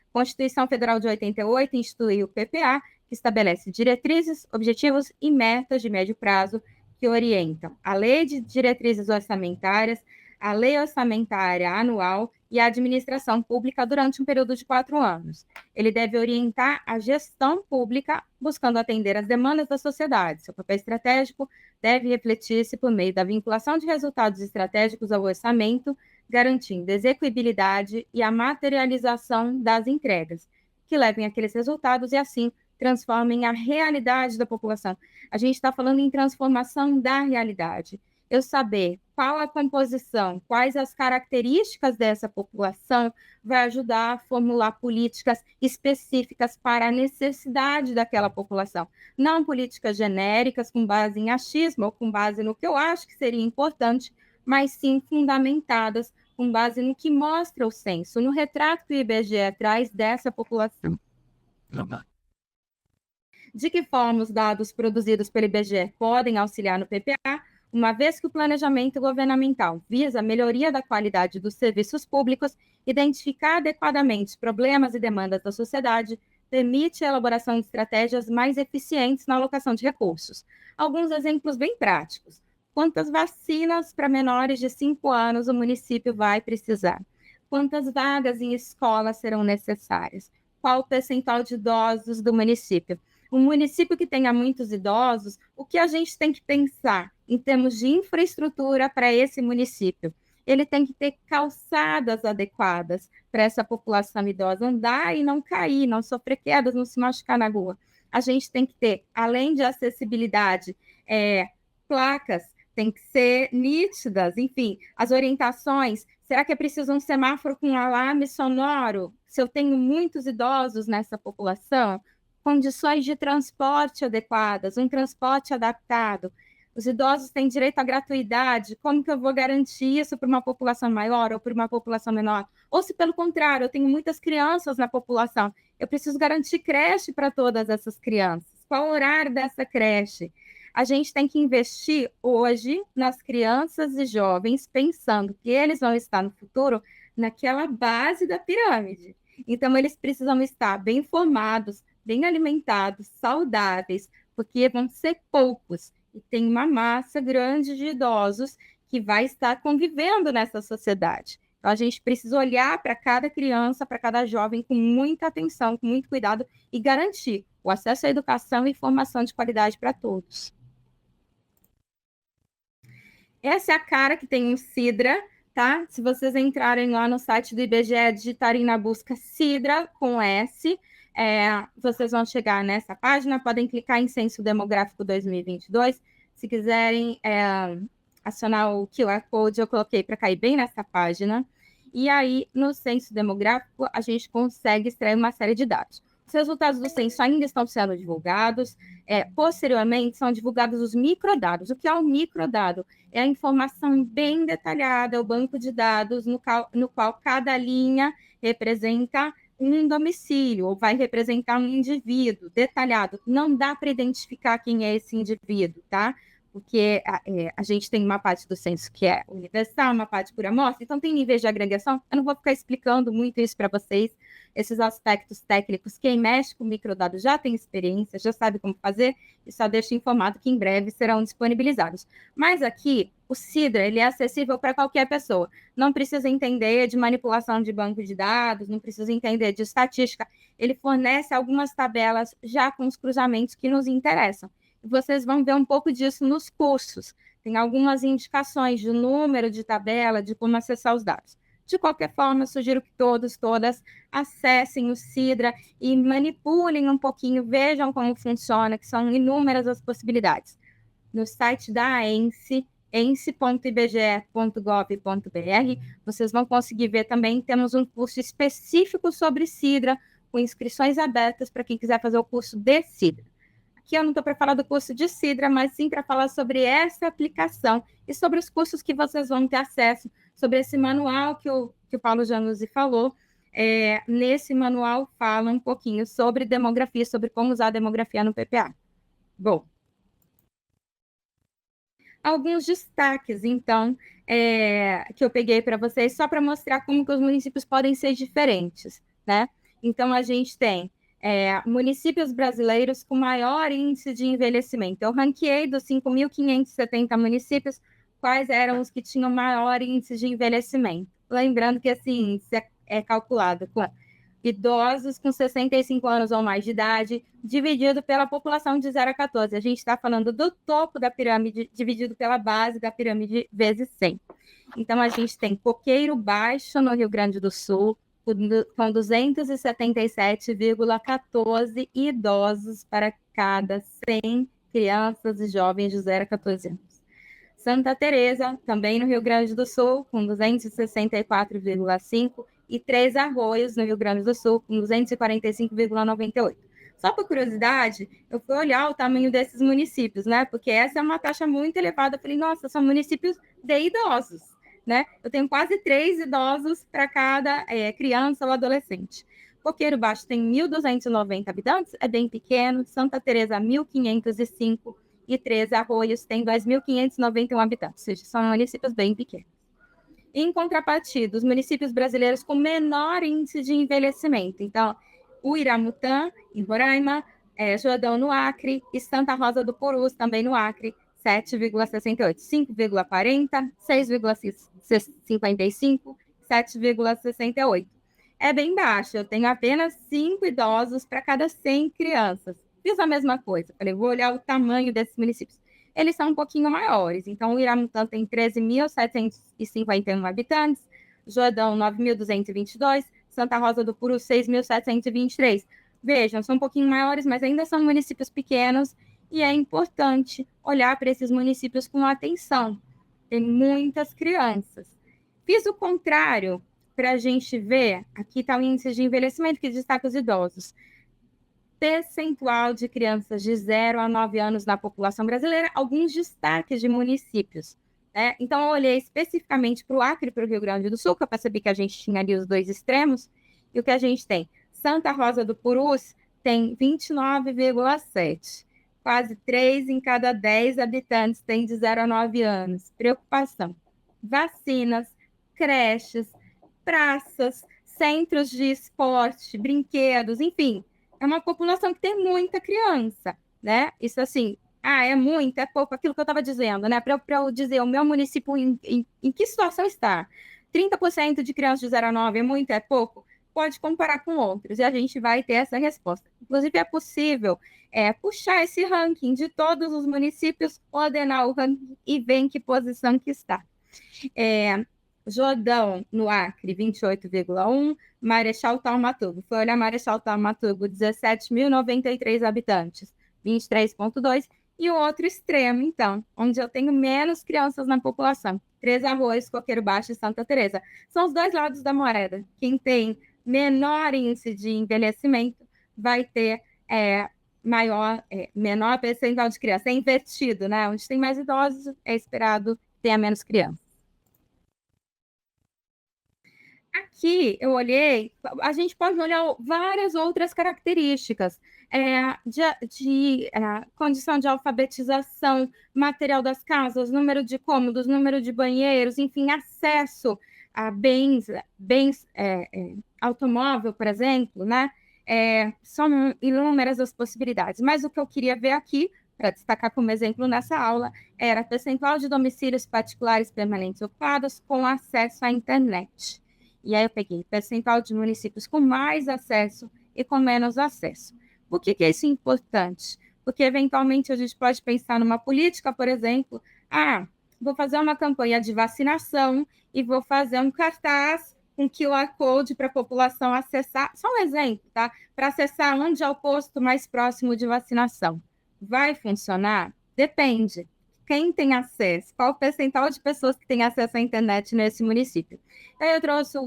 A Constituição Federal de 88 instituiu o PPA, que estabelece diretrizes, objetivos e metas de médio prazo que orientam a Lei de Diretrizes Orçamentárias, a Lei Orçamentária Anual e a administração pública durante um período de 4 anos. Ele deve orientar a gestão pública, buscando atender às demandas da sociedade. Seu papel estratégico deve refletir-se por meio da vinculação de resultados estratégicos ao orçamento, garantindo execuibilidade e a materialização das entregas, que levem aqueles resultados e, assim, transformem a realidade da população. A gente está falando em transformação da realidade. Eu saber qual a composição, quais as características dessa população, vai ajudar a formular políticas específicas para a necessidade daquela população. Não políticas genéricas com base em achismo ou com base no que eu acho que seria importante, mas sim fundamentadas com base no que mostra o censo, no retrato que o IBGE traz dessa população. De que forma os dados produzidos pelo IBGE podem auxiliar no PPA, uma vez que o planejamento governamental visa a melhoria da qualidade dos serviços públicos, identificar adequadamente problemas e demandas da sociedade, permite a elaboração de estratégias mais eficientes na alocação de recursos. Alguns exemplos bem práticos. Quantas vacinas para menores de 5 anos o município vai precisar? Quantas vagas em escolas serão necessárias? Qual o percentual de idosos do município? Um município que tenha muitos idosos, o que a gente tem que pensar em termos de infraestrutura para esse município? Ele tem que ter calçadas adequadas para essa população idosa andar e não cair, não sofrer quedas, não se machucar na rua. A gente tem que ter, além de acessibilidade, placas tem que ser nítidas, enfim, as orientações. Será que é preciso um semáforo com alarme sonoro? Se eu tenho muitos idosos nessa população, condições de transporte adequadas, um transporte adaptado. Os idosos têm direito à gratuidade, como que eu vou garantir isso para uma população maior ou para uma população menor? Ou se, pelo contrário, eu tenho muitas crianças na população, eu preciso garantir creche para todas essas crianças. qual o horário dessa creche? A gente tem que investir hoje nas crianças e jovens, pensando que eles vão estar no futuro naquela base da pirâmide. Então, eles precisam estar bem formados, bem alimentados, saudáveis, porque vão ser poucos. E tem uma massa grande de idosos que vai estar convivendo nessa sociedade. Então, a gente precisa olhar para cada criança, para cada jovem com muita atenção, com muito cuidado e garantir o acesso à educação e formação de qualidade para todos. Essa é a cara que tem um Sidra, tá? Se vocês entrarem lá no site do IBGE, digitarem na busca Sidra com S, vocês vão chegar nessa página, podem clicar em Censo Demográfico 2022. Se quiserem acionar o QR Code, eu coloquei para cair bem nessa página. E aí, no Censo Demográfico, a gente consegue extrair uma série de dados. Os resultados do censo ainda estão sendo divulgados. Posteriormente, são divulgados os microdados. O que é um microdado? É a informação bem detalhada, o banco de dados no qual cada linha representa um domicílio, ou vai representar um indivíduo detalhado. Não dá para identificar quem é esse indivíduo, tá? Porque a gente tem uma parte do censo que é universal, uma parte por amostra, então tem níveis de agregação. Eu não vou ficar explicando muito isso para vocês, esses aspectos técnicos. Quem mexe com microdados já tem experiência, já sabe como fazer, e só deixo informado que em breve serão disponibilizados. Mas aqui, o Sidra, ele é acessível para qualquer pessoa. Não precisa entender de manipulação de banco de dados, não precisa entender de estatística. Ele fornece algumas tabelas já com os cruzamentos que nos interessam. Vocês vão ver um pouco disso nos cursos. Tem algumas indicações de número de tabela, de como acessar os dados. De qualquer forma, eu sugiro que todos, todas acessem o Sidra e manipulem um pouquinho, vejam como funciona, que são inúmeras as possibilidades. No site da ENSE, ence.ibge.gov.br, vocês vão conseguir ver também, temos um curso específico sobre Sidra, com inscrições abertas para quem quiser fazer o curso de Sidra. Aqui eu não estou para falar do curso de Sidra, mas sim para falar sobre essa aplicação e sobre os cursos que vocês vão ter acesso, sobre esse manual que o Paulo Januzzi falou. Nesse manual fala um pouquinho sobre demografia, sobre como usar a demografia no PPA. Bom, alguns destaques, então, que eu peguei para vocês, só para mostrar como que os municípios podem ser diferentes, né? Então, a gente tem municípios brasileiros com maior índice de envelhecimento. Eu ranqueei dos 5.570 municípios quais eram os que tinham maior índice de envelhecimento. Lembrando que esse índice é calculado com idosos com 65 anos ou mais de idade, dividido pela população de 0 a 14. A gente está falando do topo da pirâmide, dividido pela base da pirâmide, vezes 100. Então, a gente tem Coqueiro Baixo, no Rio Grande do Sul, com 277,14 idosos para cada 100 crianças e jovens de 0 a 14 anos. Santa Teresa, também no Rio Grande do Sul, com 264,5 e Três Arroios, no Rio Grande do Sul, com 245,98. Só por curiosidade, eu fui olhar o tamanho desses municípios, né? Porque essa é uma taxa muito elevada. Eu falei, nossa, são municípios de idosos, né? Eu tenho quase 3 idosos para cada criança ou adolescente. Coqueiro Baixo tem 1.290 habitantes, é bem pequeno. Santa Teresa, 1.505 e Três Arroios tem 2.591 habitantes, ou seja, são municípios bem pequenos. Em contrapartida, os municípios brasileiros com menor índice de envelhecimento. Então, o Iramutã, em Roraima, Jordão, no Acre, e Santa Rosa do Purus, também no Acre, 7,68, 5,40, 6,55, 7,68. É bem baixo, eu tenho apenas 5 idosos para cada 100 crianças. Fiz a mesma coisa, falei, vou olhar o tamanho desses municípios. Eles são um pouquinho maiores, então o Iramutã tem 13.751 habitantes, Jordão 9.222, Santa Rosa do Purus 6.723. Vejam, são um pouquinho maiores, mas ainda são municípios pequenos, e é importante olhar para esses municípios com atenção. Tem muitas crianças. Fiz o contrário para a gente ver, aqui está o índice de envelhecimento que destaca os idosos. Percentual de crianças de 0 a 9 anos na população brasileira, alguns destaques de municípios. Né? Então, eu olhei especificamente para o Acre e para o Rio Grande do Sul, que eu percebi que a gente tinha ali os dois extremos, e o que a gente tem? Santa Rosa do Purus tem 29,7. Quase 3 em cada 10 habitantes têm de 0 a 9 anos. Preocupação. Vacinas, creches, praças, centros de esporte, brinquedos, enfim. É uma população que tem muita criança, né? Isso assim, é muito, é pouco, aquilo que eu estava dizendo, né? Para eu dizer o meu município em que situação está. 30% de crianças de 0 a 9 é muito, é pouco? Pode comparar com outros, e a gente vai ter essa resposta. Inclusive, é possível puxar esse ranking de todos os municípios, ordenar o ranking e ver em que posição que está. Jordão, no Acre, 28,1. Marechal Taumaturgo. Foi olhar Marechal Taumaturgo, 17.093 habitantes, 23,2. E o outro extremo, então, onde eu tenho menos crianças na população, Três Arroios, Coqueiro Baixo e Santa Teresa. São os dois lados da moeda. Quem tem menor índice de envelhecimento vai ter menor percentual de criança. É invertido, né? Onde tem mais idosos, é esperado tenha menos crianças. Aqui eu olhei, a gente pode olhar várias outras características de condição de alfabetização, material das casas, número de cômodos, número de banheiros, enfim, acesso a bens automóvel, por exemplo, né? São inúmeras as possibilidades. Mas o que eu queria ver aqui, para destacar como exemplo nessa aula, era percentual de domicílios particulares permanentes ocupados com acesso à internet. E aí eu peguei percentual de municípios com mais acesso e com menos acesso. Por que é isso importante? Porque, eventualmente, a gente pode pensar numa política, por exemplo, vou fazer uma campanha de vacinação e vou fazer um cartaz, um QR Code para a população acessar, só um exemplo, tá? Para acessar onde é o posto mais próximo de vacinação. Vai funcionar? Depende. Quem tem acesso? Qual o percentual de pessoas que têm acesso à internet nesse município? Aí eu trouxe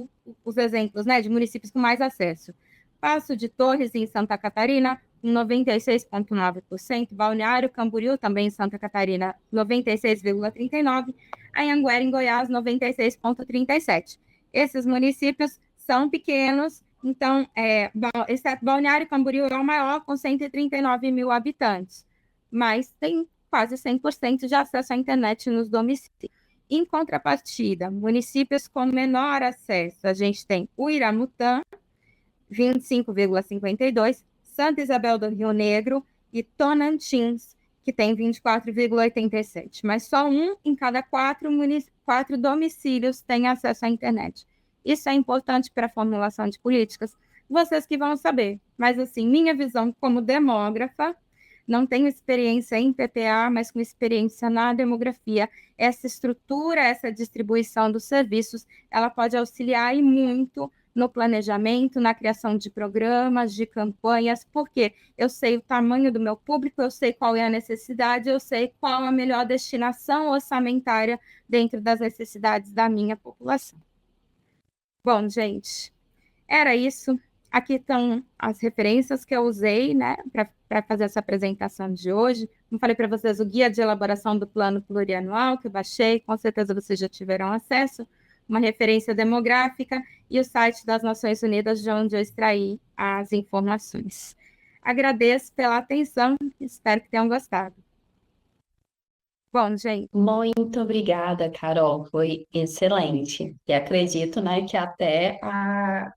os exemplos, né, de municípios com mais acesso. Passo de Torres, em Santa Catarina, 96,9%. Balneário Camboriú, também em Santa Catarina, 96,39%. Anhanguera, em Goiás, 96,37%. Esses municípios são pequenos, então, exceto Balneário Camboriú é o maior, com 139 mil habitantes, mas tem quase 100% de acesso à internet nos domicílios. Em contrapartida, municípios com menor acesso, a gente tem Uiramutã, 25,52%, Santa Isabel do Rio Negro e Tonantins, que tem 24,87%. Mas só 1 em cada 4 domicílios tem acesso à internet. Isso é importante para a formulação de políticas. Vocês que vão saber. Mas, assim, minha visão como demógrafa, não tenho experiência em PPA, mas com experiência na demografia. Essa estrutura, essa distribuição dos serviços, ela pode auxiliar e muito no planejamento, na criação de programas, de campanhas, porque eu sei o tamanho do meu público, eu sei qual é a necessidade, eu sei qual a melhor destinação orçamentária dentro das necessidades da minha população. Bom, gente, era isso. Aqui estão as referências que eu usei, né, para fazer essa apresentação de hoje. Como falei para vocês, o guia de elaboração do plano plurianual, que eu baixei, com certeza vocês já tiveram acesso, uma referência demográfica e o site das Nações Unidas, de onde eu extraí as informações. Agradeço pela atenção, espero que tenham gostado. Bom, gente. Muito obrigada, Carol, foi excelente. E acredito, né, que até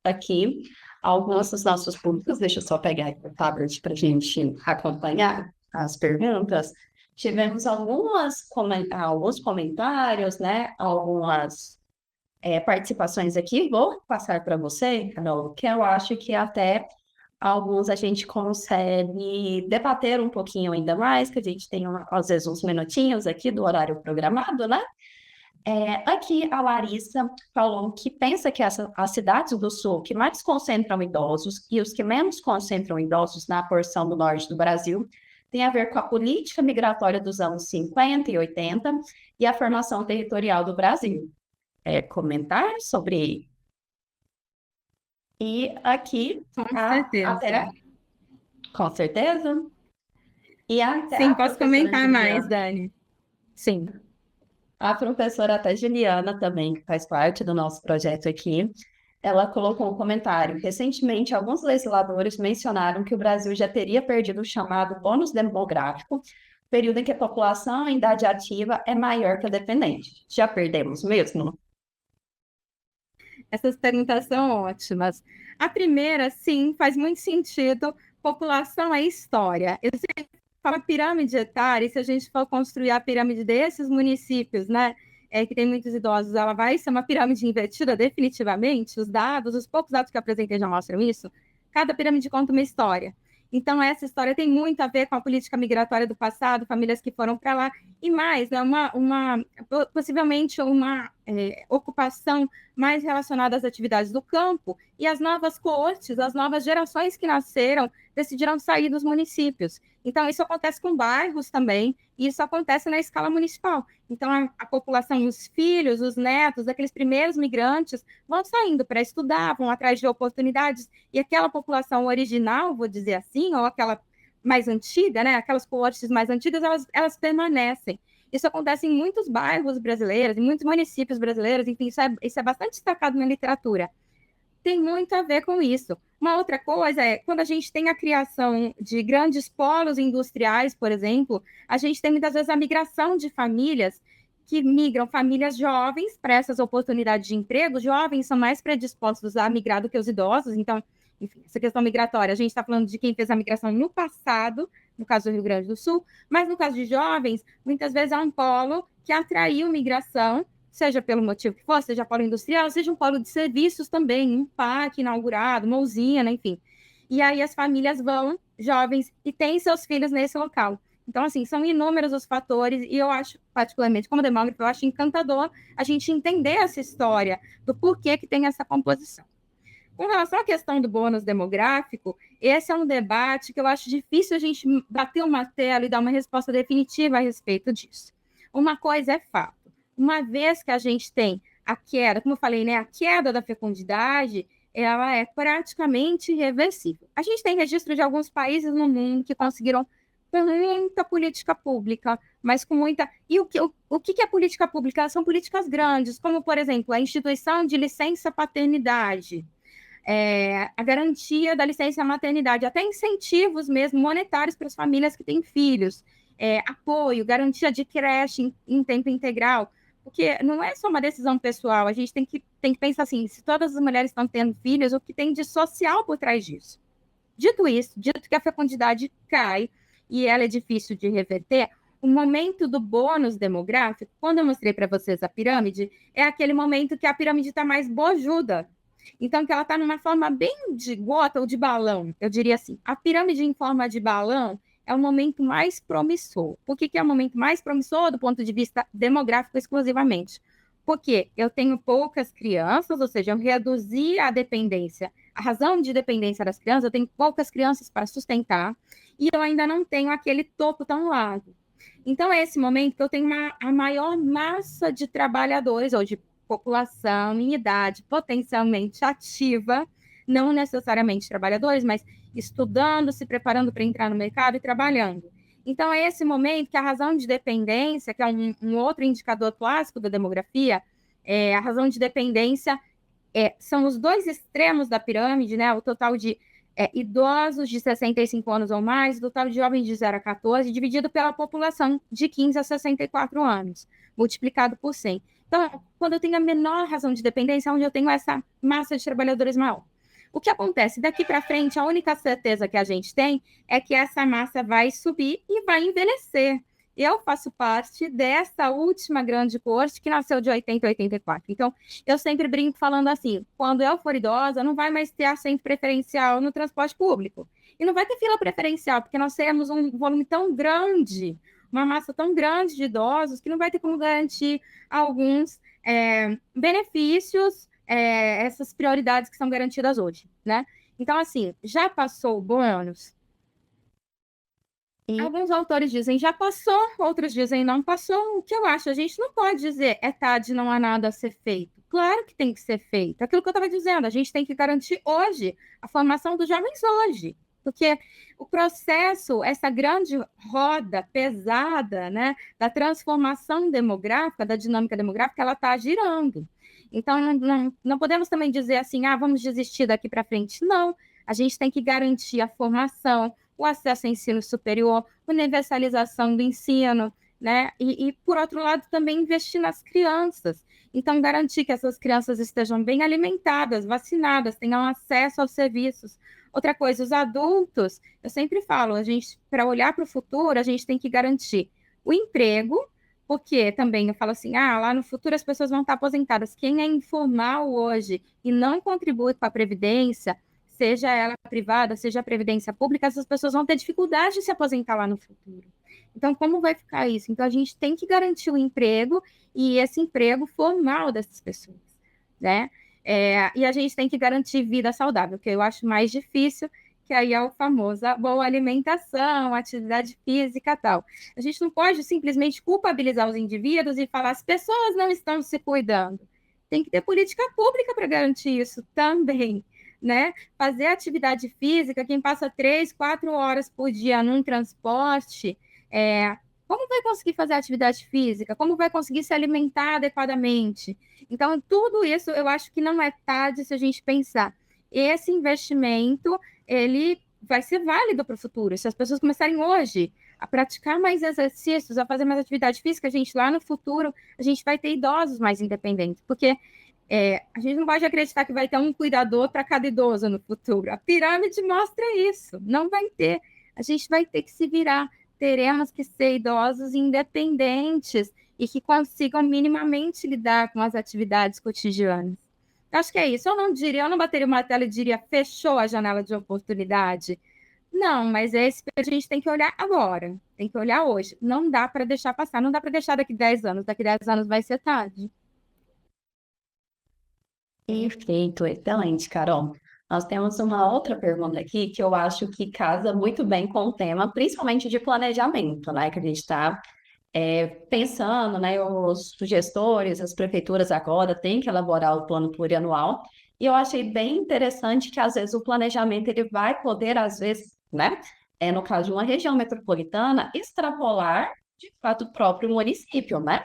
aqui alguns dos nossos públicos, deixa eu só pegar aqui o tablet para a gente acompanhar as perguntas. Tivemos alguns comentários, né, algumas participações aqui. Vou passar para você, Carol, que eu acho que até alguns a gente consegue debater um pouquinho ainda mais, que a gente tem, às vezes, uns minutinhos aqui do horário programado, né? Aqui a Larissa falou que pensa que as cidades do Sul que mais concentram idosos e os que menos concentram idosos na porção do norte do Brasil tem a ver com a política migratória dos anos 50 e 80 e a formação territorial do Brasil. Comentar sobre... E aqui... Com certeza. E até sim, posso comentar mais, Dani. Sim. A professora até Juliana também, que faz parte do nosso projeto aqui, Ela colocou um comentário. Recentemente, alguns legisladores mencionaram que o Brasil já teria perdido o chamado bônus demográfico, período em que a população em idade ativa é maior que a dependente. Já perdemos mesmo? Essas perguntas são ótimas. A primeira, sim, faz muito sentido. População é história. Eu sempre falo pirâmide etária, e se a gente for construir a pirâmide desses municípios, né, que tem muitos idosos, ela vai ser uma pirâmide invertida definitivamente. Os dados, os poucos dados que eu apresentei já mostram isso. Cada pirâmide conta uma história. Então, essa história tem muito a ver com a política migratória do passado, famílias que foram para lá, e mais, né, possivelmente uma ocupação mais relacionada às atividades do campo, e as novas coortes, as novas gerações que nasceram, decidiram sair dos municípios. Então, isso acontece com bairros também, e isso acontece na escala municipal. Então, a população, os filhos, os netos, aqueles primeiros migrantes, vão saindo para estudar, vão atrás de oportunidades, e aquela população original, vou dizer assim, ou aquela mais antiga, né, aquelas coortes mais antigas, elas permanecem. Isso acontece em muitos bairros brasileiros, em muitos municípios brasileiros, enfim, isso é bastante destacado na literatura. Tem muito a ver com isso. Uma outra coisa é, quando a gente tem a criação de grandes polos industriais, por exemplo, a gente tem muitas vezes a migração de famílias que migram, famílias jovens, para essas oportunidades de emprego. Jovens são mais predispostos a migrar do que os idosos, então, enfim, essa questão migratória, a gente está falando de quem fez a migração no passado, no caso do Rio Grande do Sul, mas no caso de jovens, muitas vezes é um polo que atraiu migração, seja pelo motivo que for, seja polo industrial, seja um polo de serviços também, um parque inaugurado, uma usina, enfim. E aí as famílias vão, jovens, e têm seus filhos nesse local. Então, assim, são inúmeros os fatores, e eu acho, particularmente como demógrafo, eu acho encantador a gente entender essa história do porquê que tem essa composição. Com relação à questão do bônus demográfico, esse é um debate que eu acho difícil a gente bater o martelo e dar uma resposta definitiva a respeito disso. Uma coisa é fato. Uma vez que a gente tem a queda, como eu falei, né, a queda da fecundidade, ela é praticamente irreversível. A gente tem registro de alguns países no mundo que conseguiram com muita política pública, mas com muita... E o que é política pública? São políticas grandes, como, por exemplo, a instituição de licença paternidade, a garantia da licença maternidade, até incentivos mesmo monetários para as famílias que têm filhos, apoio, garantia de creche em tempo integral, porque não é só uma decisão pessoal, a gente tem que pensar assim, se todas as mulheres estão tendo filhos, o que tem de social por trás disso? Dito isso, dito que a fecundidade cai e ela é difícil de reverter, o momento do bônus demográfico, quando eu mostrei para vocês a pirâmide, é aquele momento que a pirâmide está mais bojuda. Então, que ela está numa forma bem de gota ou de balão, eu diria assim. A pirâmide em forma de balão é o momento mais promissor. Por que é o momento mais promissor do ponto de vista demográfico exclusivamente? Porque eu tenho poucas crianças, ou seja, eu reduzi a dependência, a razão de dependência das crianças, eu tenho poucas crianças para sustentar, e eu ainda não tenho aquele topo tão largo. Então, é esse momento que eu tenho a maior massa de trabalhadores, ou de população em idade potencialmente ativa, não necessariamente trabalhadores, mas estudando, se preparando para entrar no mercado e trabalhando. Então, é esse momento que a razão de dependência, que é um outro indicador clássico da demografia, a razão de dependência são os dois extremos da pirâmide, né? O total de idosos de 65 anos ou mais, o total de jovens de 0 a 14, dividido pela população de 15 a 64 anos, multiplicado por 100. Então, quando eu tenho a menor razão de dependência, onde eu tenho essa massa de trabalhadores maior. O que acontece? Daqui para frente, a única certeza que a gente tem é que essa massa vai subir e vai envelhecer. Eu faço parte dessa última grande coorte que nasceu de 80 a 84. Então, eu sempre brinco falando assim, quando eu for idosa, não vai mais ter assento preferencial no transporte público. E não vai ter fila preferencial, porque nós temos um volume tão grande, uma massa tão grande de idosos, que não vai ter como garantir alguns benefícios, essas prioridades que são garantidas hoje, né? Então, assim, já passou o bônus? Alguns autores dizem já passou, outros dizem não passou. O que eu acho? A gente não pode dizer é tarde, não há nada a ser feito. Claro que tem que ser feito. Aquilo que eu estava dizendo, a gente tem que garantir hoje a formação dos jovens hoje. Porque o processo, essa grande roda pesada, né, da transformação demográfica, da dinâmica demográfica, ela está girando. Então, não podemos também dizer assim, vamos desistir daqui para frente. Não, a gente tem que garantir a formação, o acesso ao ensino superior, universalização do ensino, né? Por outro lado, também investir nas crianças. Então, garantir que essas crianças estejam bem alimentadas, vacinadas, tenham acesso aos serviços. Outra coisa, os adultos, eu sempre falo, para olhar para o futuro, a gente tem que garantir o emprego, porque também eu falo assim, lá no futuro as pessoas vão estar aposentadas. Quem é informal hoje e não contribui com a Previdência, seja ela privada, seja a Previdência Pública, essas pessoas vão ter dificuldade de se aposentar lá no futuro. Então, como vai ficar isso? Então, a gente tem que garantir o emprego e esse emprego formal dessas pessoas, né? E a gente tem que garantir vida saudável, que eu acho mais difícil, que aí é o famoso boa alimentação, atividade física e tal. A gente não pode simplesmente culpabilizar os indivíduos e falar as pessoas não estão se cuidando. Tem que ter política pública para garantir isso também, né? Fazer atividade física, quem passa 3, 4 horas por dia num transporte, como vai conseguir fazer atividade física? Como vai conseguir se alimentar adequadamente? Então, tudo isso eu acho que não é tarde se a gente pensar. Esse investimento, ele vai ser válido para o futuro. Se as pessoas começarem hoje a praticar mais exercícios, a fazer mais atividade física, lá no futuro, a gente vai ter idosos mais independentes, porque a gente não pode acreditar que vai ter um cuidador para cada idoso no futuro. A pirâmide mostra isso. Não vai ter. A gente vai ter que se virar. Teremos que ser idosos independentes e que consigam minimamente lidar com as atividades cotidianas. Acho que é isso. Eu não bateria o martelo e diria fechou a janela de oportunidade. Não, mas é esse que a gente tem que olhar agora. Tem que olhar hoje. Não dá para deixar passar. Não dá para deixar daqui 10 anos. Daqui 10 anos vai ser tarde. Perfeito, excelente, Carol. Nós temos uma outra pergunta aqui que eu acho que casa muito bem com o tema, principalmente de planejamento, né? Que a gente está pensando, né? Os gestores, as prefeituras agora têm que elaborar o plano plurianual. E eu achei bem interessante que, às vezes, o planejamento ele vai poder, às vezes, né? No caso de uma região metropolitana, extrapolar, de fato, o próprio município, né?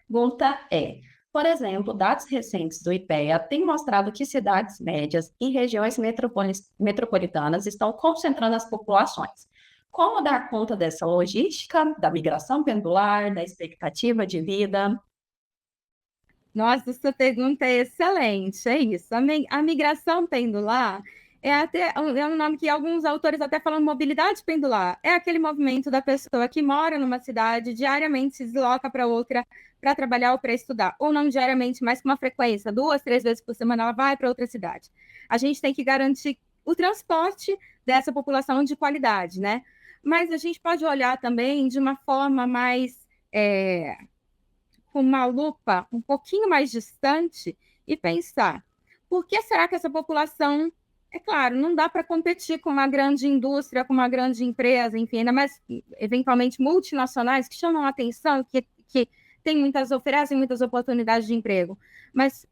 Pergunta é, por exemplo, dados recentes do IPEA têm mostrado que cidades médias e regiões metropolitanas estão concentrando as populações. Como dar conta dessa logística, da migração pendular, da expectativa de vida? Nossa, essa pergunta é excelente, é isso. A migração pendular é um nome que alguns autores até falam mobilidade pendular. É aquele movimento da pessoa que mora numa cidade, diariamente se desloca para outra para trabalhar ou para estudar, ou não diariamente, mas com uma frequência, 2, 3 vezes por semana ela vai para outra cidade. A gente tem que garantir o transporte dessa população de qualidade, né? Mas a gente pode olhar também de uma forma mais com uma lupa um pouquinho mais distante e pensar, por que será que essa população, é claro, não dá para competir com uma grande indústria, com uma grande empresa, enfim, ainda mais eventualmente multinacionais que chamam a atenção, que oferecem muitas oportunidades de emprego, mas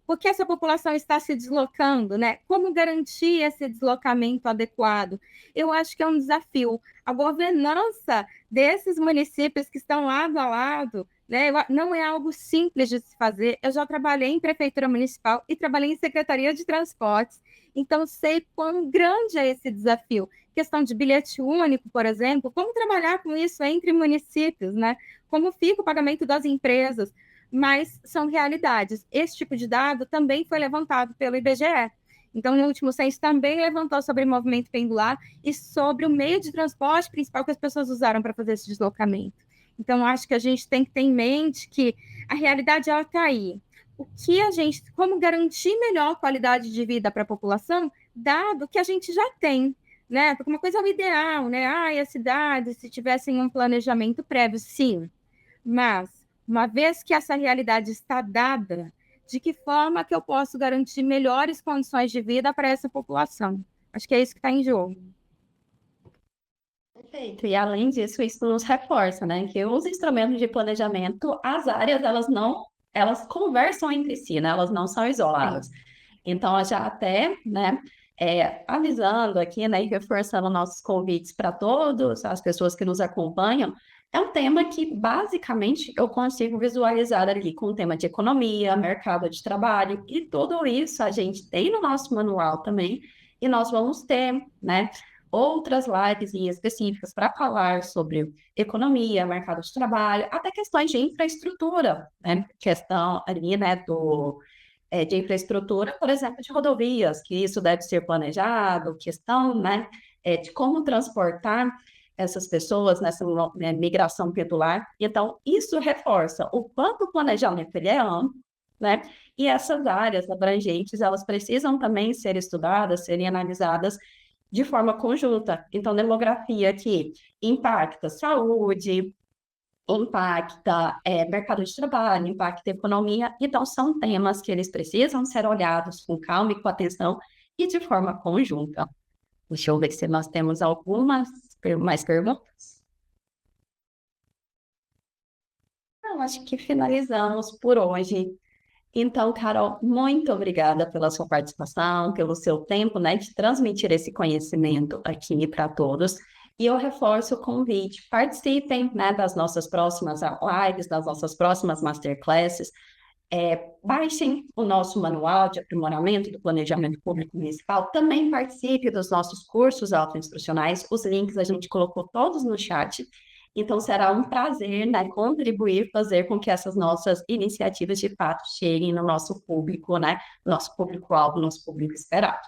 por que essa população está se deslocando, né? Como garantir esse deslocamento adequado? Eu acho que é um desafio. A governança desses municípios que estão lado a lado, né, não é algo simples de se fazer. Eu já trabalhei em prefeitura municipal e trabalhei em secretaria de transportes, então sei quão grande é esse desafio. Questão de bilhete único, por exemplo, como trabalhar com isso entre municípios, né? Como fica o pagamento das empresas, mas são realidades. Esse tipo de dado também foi levantado pelo IBGE. Então, no último censo, também levantou sobre o movimento pendular e sobre o meio de transporte principal que as pessoas usaram para fazer esse deslocamento. Então, acho que a gente tem que ter em mente que a realidade está aí. Como garantir melhor qualidade de vida para a população, dado que a gente já tem, né? Porque uma coisa é o ideal, né? As cidades, se tivessem um planejamento prévio, sim. Mas, uma vez que essa realidade está dada, de que forma que eu posso garantir melhores condições de vida para essa população? Acho que é isso que está em jogo. Perfeito. E além disso, isso nos reforça, né, que os instrumentos de planejamento, as áreas, elas conversam entre si, né, elas não são isoladas. Então, já até, né, avisando aqui, né, e reforçando nossos convites para todos, as pessoas que nos acompanham, É um tema que, basicamente, eu consigo visualizar ali com o tema de economia, mercado de trabalho, e tudo isso a gente tem no nosso manual também, e nós vamos ter, né, outras lives específicas para falar sobre economia, mercado de trabalho, até questões de infraestrutura, né, questão ali, né, de infraestrutura, por exemplo, de rodovias, que isso deve ser planejado, questão, né, de como transportar essas pessoas nessa migração pendular. Então, isso reforça o quanto o planejamento ele é amplo, né? E essas áreas abrangentes, elas precisam também ser estudadas, serem analisadas de forma conjunta. Então, demografia que impacta saúde, impacta mercado de trabalho, impacta economia. Então, são temas que eles precisam ser olhados com calma e com atenção e de forma conjunta. Deixa eu ver se nós temos algumas mais perguntas. Não, acho que finalizamos por hoje. Então, Carol, muito obrigada pela sua participação, pelo seu tempo, né, de transmitir esse conhecimento aqui para todos. E eu reforço o convite, participem, né, das nossas próximas lives, das nossas próximas masterclasses. Baixem o nosso manual de aprimoramento do planejamento público municipal, também participe dos nossos cursos autoinstrucionais, os links a gente colocou todos no chat, então será um prazer, né, contribuir, fazer com que essas nossas iniciativas de fato cheguem no nosso público, né, nosso público-alvo, nosso público esperado.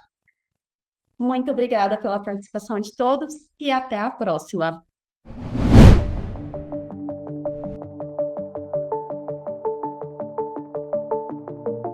Muito obrigada pela participação de todos e até a próxima.